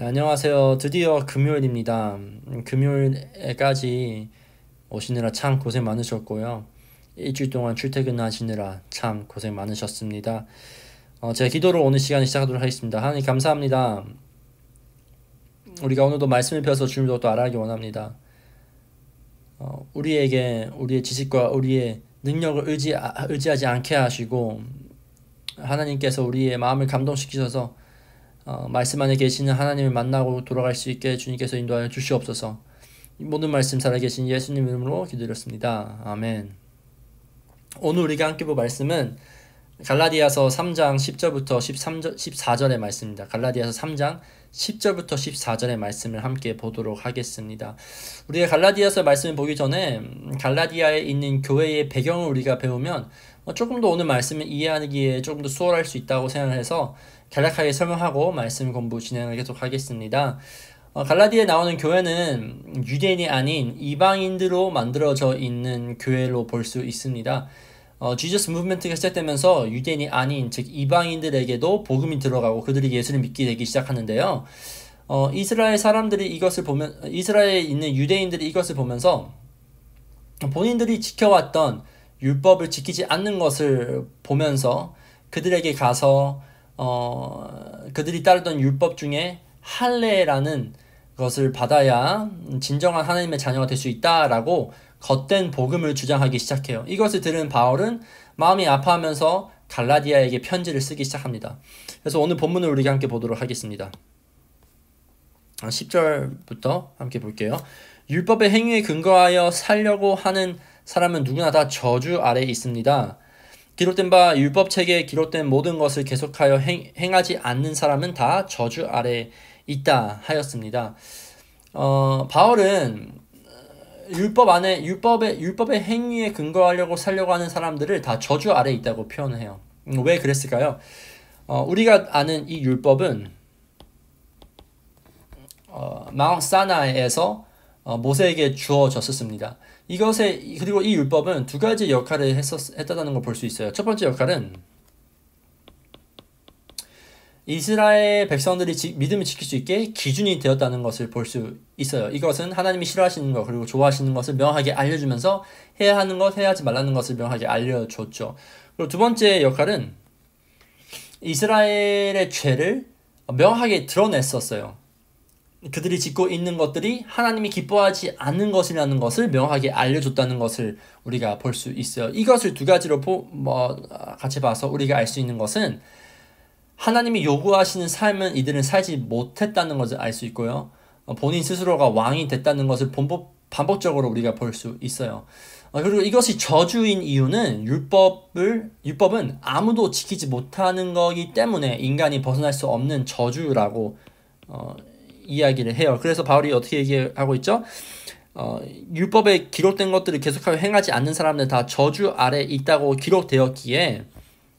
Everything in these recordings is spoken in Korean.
네, 안녕하세요. 드디어 금요일입니다. 금요일까지 오시느라 참 고생 많으셨고요. 일주일 동안 출퇴근하시느라 참 고생 많으셨습니다. 제가 기도로 오늘 시간을 시작하도록 하겠습니다. 하나님 감사합니다. 우리가 오늘도 말씀을 펴서 주님도 또 알아가기 원합니다. 우리에게 우리의 지식과 우리의 능력을 의지하지 않게 하시고 하나님께서 우리의 마음을 감동시키셔서 말씀 안에 계시는 하나님을 만나고 돌아갈 수 있게 주님께서 인도하여 주시옵소서. 모든 말씀 살아계신 예수님 이름으로 기도드렸습니다. 아멘. 오늘 우리가 함께 볼 말씀은 갈라디아서 3장 10절부터 14절의 말씀입니다. 갈라디아서 3장 10절부터 14절의 말씀을 함께 보도록 하겠습니다. 우리가 갈라디아서 말씀을 보기 전에 갈라디아에 있는 교회의 배경을 우리가 배우면 조금 더 오늘 말씀을 이해하기에 조금 더 수월할 수 있다고 생각을 해서 간략하게 설명하고 말씀 공부 진행을 계속 하겠습니다. 갈라디아에 나오는 교회는 유대인이 아닌 이방인들로 만들어져 있는 교회로 볼 수 있습니다. 지저스 무브먼트가 시작되면서 유대인이 아닌 즉 이방인들에게도 복음이 들어가고 그들이 예수를 믿게 되기 시작하는데요. 이스라엘 사람들이 이것을 보면 이스라엘에 있는 유대인들이 이것을 보면서 본인들이 지켜왔던 율법을 지키지 않는 것을 보면서 그들에게 가서 그들이 따르던 율법 중에 할례라는 것을 받아야 진정한 하나님의 자녀가 될 수 있다라고 겉된 복음을 주장하기 시작해요. 이것을 들은 바울은 마음이 아파하면서 갈라디아에게 편지를 쓰기 시작합니다. 그래서 오늘 본문을 우리가 함께 보도록 하겠습니다. 10절부터 함께 볼게요. 율법의 행위에 근거하여 살려고 하는 사람은 누구나 다 저주 아래에 있습니다. 기록된 바 율법책에 기록된 모든 것을 계속하여 행하지 않는 사람은 다 저주 아래에 있다 하였습니다. 바울은 율법의 행위에 근거하려고 살려고 하는 사람들을 다 저주 아래에 있다고 표현을 해요. 왜 그랬을까요? 우리가 아는 이 율법은 마운트 사나이에서 모세에게 주어졌었습니다. 그리고 이 율법은 두 가지 역할을 했다는 걸 볼 수 있어요. 첫 번째 역할은 이스라엘 백성들이 믿음을 지킬 수 있게 기준이 되었다는 것을 볼 수 있어요. 이것은 하나님이 싫어하시는 것 그리고 좋아하시는 것을 명확하게 알려주면서 해야 하는 것, 해야 하지 말라는 것을 명확하게 알려줬죠. 그리고 두 번째 역할은 이스라엘의 죄를 명확하게 드러냈었어요. 그들이 짓고 있는 것들이 하나님이 기뻐하지 않는 것이라는 것을 명확하게 알려줬다는 것을 우리가 볼 수 있어요. 이것을 두 가지로 같이 봐서 우리가 알 수 있는 것은 하나님이 요구하시는 삶은 이들은 살지 못했다는 것을 알 수 있고요. 본인 스스로가 왕이 됐다는 것을 반복적으로 우리가 볼 수 있어요. 그리고 이것이 저주인 이유는 율법은 아무도 지키지 못하는 거기 때문에 인간이 벗어날 수 없는 저주라고 이야기를 해요. 그래서 바울이 어떻게 얘기하고 있죠? 율법에 기록된 것들을 계속하여 행하지 않는 사람들 다 저주 아래 있다고 기록되었기에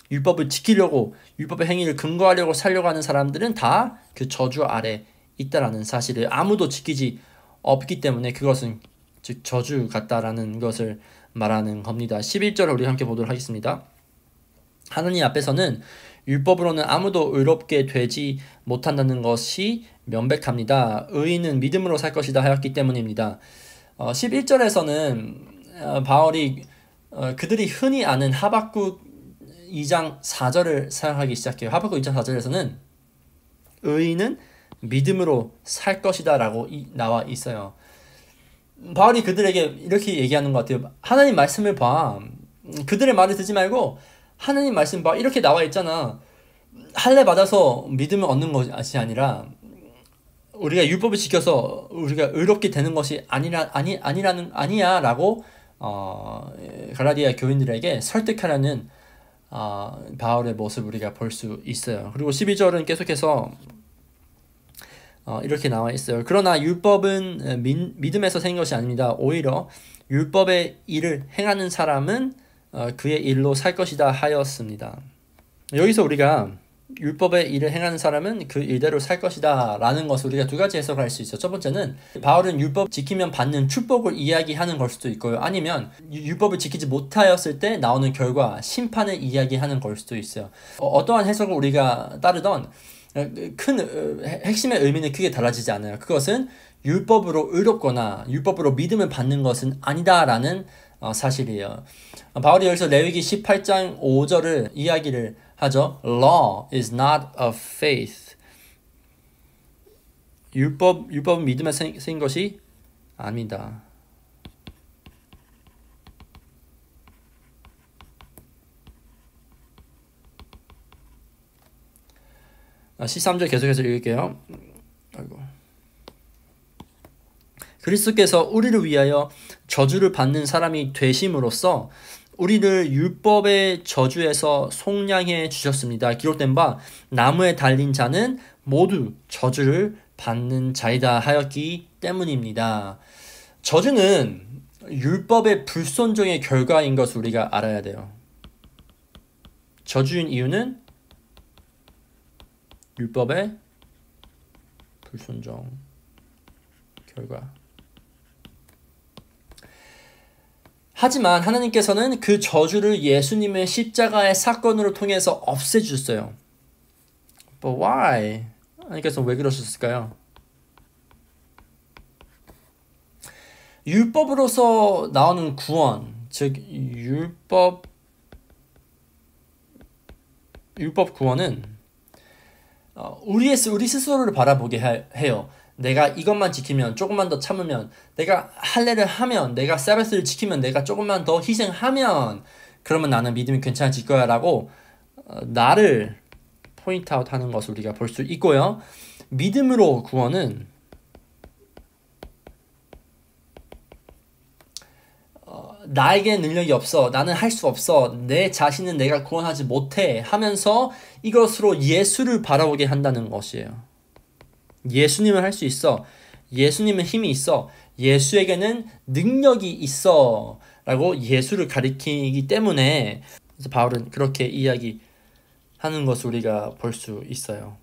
율법을 지키려고 율법의 행위를 근거하려고 살려고 하는 사람들은 다 그 저주 아래 있다라는 사실을 아무도 지키지 없기 때문에 그것은 즉 저주 같다라는 것을 말하는 겁니다. 11절을 우리 함께 보도록 하겠습니다. 하나님 앞에서는 율법으로는 아무도 의롭게 되지 못한다는 것이 명백합니다. 의인은 믿음으로 살 것이다 하였기 때문입니다. 11절에서는 바울이 그들이 흔히 아는 하박국 2장 4절을 사용하기 시작해요. 하박국 2장 4절에서는 의인은 믿음으로 살 것이다 라고 나와 있어요. 바울이 그들에게 이렇게 얘기하는 것 같아요. 하나님 말씀을 봐. 그들의 말을 듣지 말고 하나님 말씀 봐. 이렇게 나와 있잖아. 할례 받아서 믿음을 얻는 것이 아니라 우리가 율법을 지켜서 우리가 의롭게 되는 것이 아니야 라고 갈라디아 교인들에게 설득하려는 바울의 모습을 우리가 볼 수 있어요. 그리고 12절은 계속해서 이렇게 나와 있어요. 그러나 율법은 믿음에서 생긴 것이 아닙니다. 오히려 율법의 일을 행하는 사람은 그의 일로 살 것이다 하였습니다. 여기서 우리가 율법의 일을 행하는 사람은 그 일대로 살 것이다 라는 것을 우리가 두 가지 해석을 할 수 있어요. 첫 번째는 바울은 율법 지키면 받는 축복을 이야기하는 걸 수도 있고요. 아니면 율법을 지키지 못하였을 때 나오는 결과, 심판을 이야기하는 걸 수도 있어요. 어떠한 해석을 우리가 따르던 핵심의 의미는 크게 달라지지 않아요. 그것은 율법으로 의롭거나 율법으로 믿음을 받는 것은 아니다라는 사실이에요. 바울이 여기서 레위기 18장 5절을 이야기를 하죠. Law is not of faith. 율법은 믿음에 쓰인 것이 아니다. 13절 계속해서 읽을게요. 아이고. 그리스도께서 우리를 위하여 저주를 받는 사람이 되심으로써 우리를 율법의 저주에서 속량해 주셨습니다. 기록된 바 나무에 달린 자는 모두 저주를 받는 자이다 하였기 때문입니다. 저주는 율법의 불순종의 결과인 것을 우리가 알아야 돼요. 저주인 이유는 율법의 불순종 결과. 하지만 하나님께서는 그 저주를 예수님의 십자가의 사건으로 통해서 없애주셨어요. But why? 하나님께서 왜 그러셨을까요? 율법으로서 나오는 구원, 즉 율법 구원은 우리 스스로를 바라보게 해요. 내가 이것만 지키면, 조금만 더 참으면, 내가 할례를 하면, 내가 사바스를 지키면, 내가 조금만 더 희생하면 그러면 나는 믿음이 괜찮아질 거야 라고 나를 포인트아웃 하는 것을 우리가 볼 수 있고요. 믿음으로 구원은 나에게 능력이 없어, 나는 할 수 없어, 내 자신은 내가 구원하지 못해 하면서 이것으로 예수를 바라보게 한다는 것이에요. 예수님은 할 수 있어, 예수님은 힘이 있어, 예수에게는 능력이 있어 라고 예수를 가리키기 때문에 그래서 바울은 그렇게 이야기하는 것을 우리가 볼 수 있어요.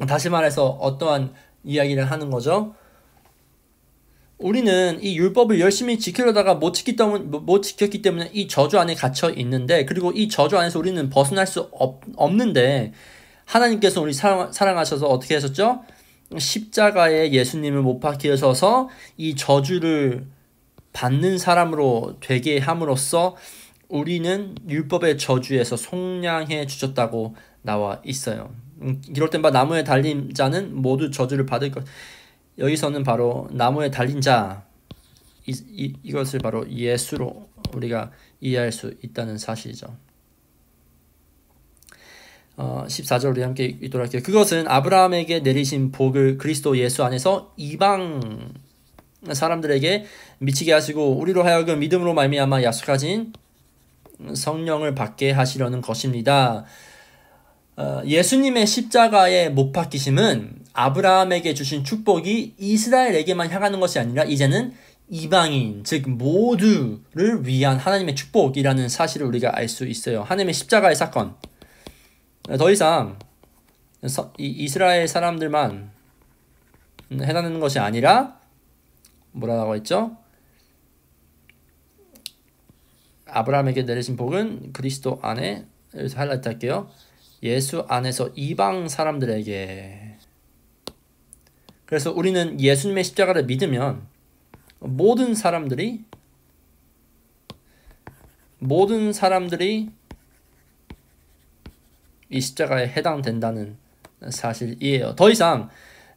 다시 말해서 어떠한 이야기를 하는 거죠? 우리는 이 율법을 열심히 지키려다가 못 지켰기 때문에 이 저주 안에 갇혀 있는데, 그리고 이 저주 안에서 우리는 벗어날 수 없는데 하나님께서 우리 사랑하셔서 어떻게 하셨죠? 십자가에 예수님을 못 박히셔서 이 저주를 받는 사람으로 되게 함으로써 우리는 율법의 저주에서 속량해 주셨다고 나와 있어요. 기록된 바 나무에 달린 자는 모두 저주를 받을 것. 여기서는 바로 나무에 달린 자, 이것을 바로 예수로 우리가 이해할 수 있다는 사실이죠. 14절 우리 함께 읽도록 할게요. 그것은 아브라함에게 내리신 복을 그리스도 예수 안에서 이방 사람들에게 미치게 하시고 우리로 하여금 믿음으로 말미암아 약속하신 성령을 받게 하시려는 것입니다. 예수님의 십자가에 못 박히심은 아브라함에게 주신 축복이 이스라엘에게만 향하는 것이 아니라 이제는 이방인, 즉 모두를 위한 하나님의 축복이라는 사실을 우리가 알 수 있어요. 하나님의 십자가의 사건. 더 이상 이스라엘 사람들만 해당되는 것이 아니라 뭐라고 했죠? 아브라함에게 내리신 복은 그리스도 안에, 여기서 하이라이트 할게요. 예수 안에서 이방 사람들에게. 그래서 우리는 예수님의 십자가를 믿으면 모든 사람들이 이 십자가에 해당된다는 사실이에요. 더 이상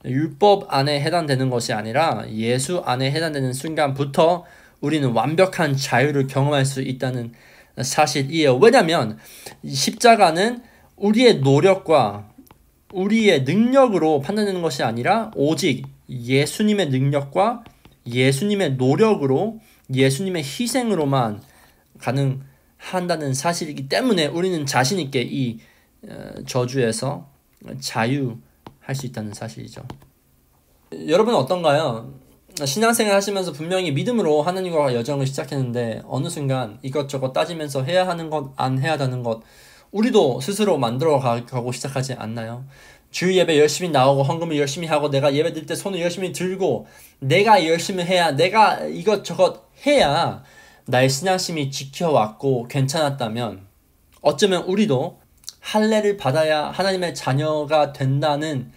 율법 안에 해당되는 것이 아니라 예수 안에 해당되는 순간부터 우리는 완벽한 자유를 경험할 수 있다는 사실이에요. 왜냐하면 십자가는 우리의 노력과 우리의 능력으로 판단되는 것이 아니라 오직 예수님의 능력과 예수님의 노력으로, 예수님의 희생으로만 가능한다는 사실이기 때문에 우리는 자신 있게 이 저주에서 자유할 수 있다는 사실이죠. 여러분은 어떤가요? 신앙생활 하시면서 분명히 믿음으로 하나님과 여정을 시작했는데 어느 순간 이것저것 따지면서 해야 하는 것, 안 해야 하는 것 우리도 스스로 만들어 가고 시작하지 않나요? 주일 예배 열심히 나오고 헌금을 열심히 하고 내가 예배 드릴 때 손을 열심히 들고 내가 열심히 해야, 내가 이것저것 해야 나의 신앙심이 지켜왔고 괜찮았다면 어쩌면 우리도 할례를 받아야 하나님의 자녀가 된다는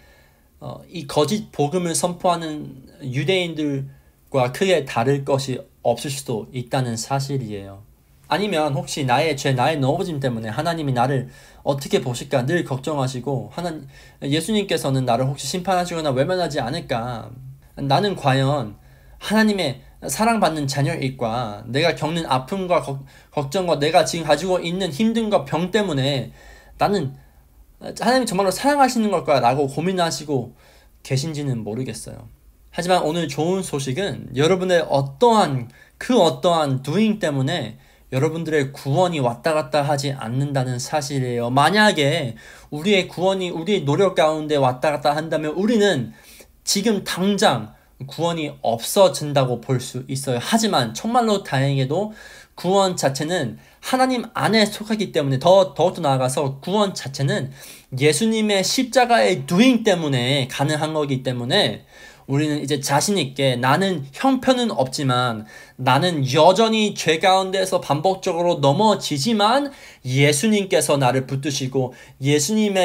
이 거짓 복음을 선포하는 유대인들과 크게 다를 것이 없을 수도 있다는 사실이에요. 아니면 혹시 나의 죄, 나의 넘어짐 때문에 하나님이 나를 어떻게 보실까 늘 걱정하시고 예수님께서는 나를 혹시 심판하시거나 외면하지 않을까? 나는 과연 하나님의 사랑받는 자녀일까? 내가 겪는 아픔과 걱정과 내가 지금 가지고 있는 힘듦과 병 때문에 나는 하나님이 정말로 사랑하시는 걸까? 라고 고민하시고 계신지는 모르겠어요. 하지만 오늘 좋은 소식은 여러분의 어떠한 doing 때문에 여러분들의 구원이 왔다 갔다 하지 않는다는 사실이에요. 만약에 우리의 구원이 우리의 노력 가운데 왔다 갔다 한다면 우리는 지금 당장 구원이 없어진다고 볼 수 있어요. 하지만 정말로 다행히도 구원 자체는 하나님 안에 속하기 때문에 더욱더 나아가서 구원 자체는 예수님의 십자가의 doing 때문에 가능한 거기 때문에 우리는 이제 자신있게 나는 형편은 없지만 나는 여전히 죄 가운데서 반복적으로 넘어지지만 예수님께서 나를 붙드시고 예수님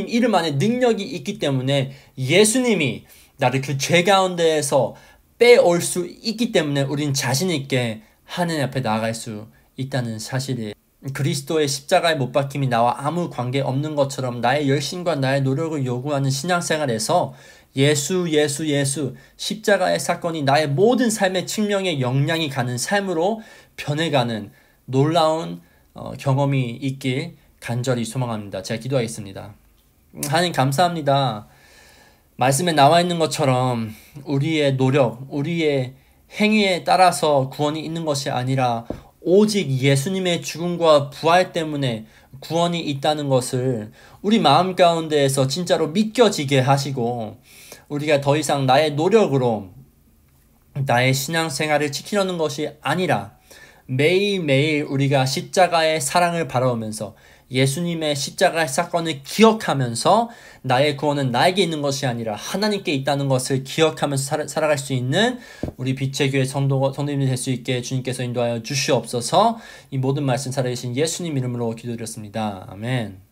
이름 안에 능력이 있기 때문에 예수님이 나를 그 죄 가운데에서 빼올 수 있기 때문에 우린 자신있게 하나님 앞에 나아갈 수 있다는 사실이에요. 그리스도의 십자가에 못 박힘이 나와 아무 관계 없는 것처럼 나의 열심과 나의 노력을 요구하는 신앙생활에서 예수 십자가의 사건이 나의 모든 삶의 측면에 영향이 가는 삶으로 변해가는 놀라운 경험이 있길 간절히 소망합니다. 제가 기도하겠습니다. 하나님 감사합니다. 말씀에 나와 있는 것처럼 우리의 노력, 우리의 행위에 따라서 구원이 있는 것이 아니라 오직 예수님의 죽음과 부활 때문에 구원이 있다는 것을 우리 마음 가운데에서 진짜로 믿겨지게 하시고 우리가 더 이상 나의 노력으로 나의 신앙생활을 지키려는 것이 아니라 매일매일 우리가 십자가의 사랑을 바라보면서 예수님의 십자가의 사건을 기억하면서 나의 구원은 나에게 있는 것이 아니라 하나님께 있다는 것을 기억하면서 살아갈 수 있는 우리 빛의 교회 성도님이 될 수 있게 주님께서 인도하여 주시옵소서. 이 모든 말씀 살아계신 예수님 이름으로 기도드렸습니다. 아멘.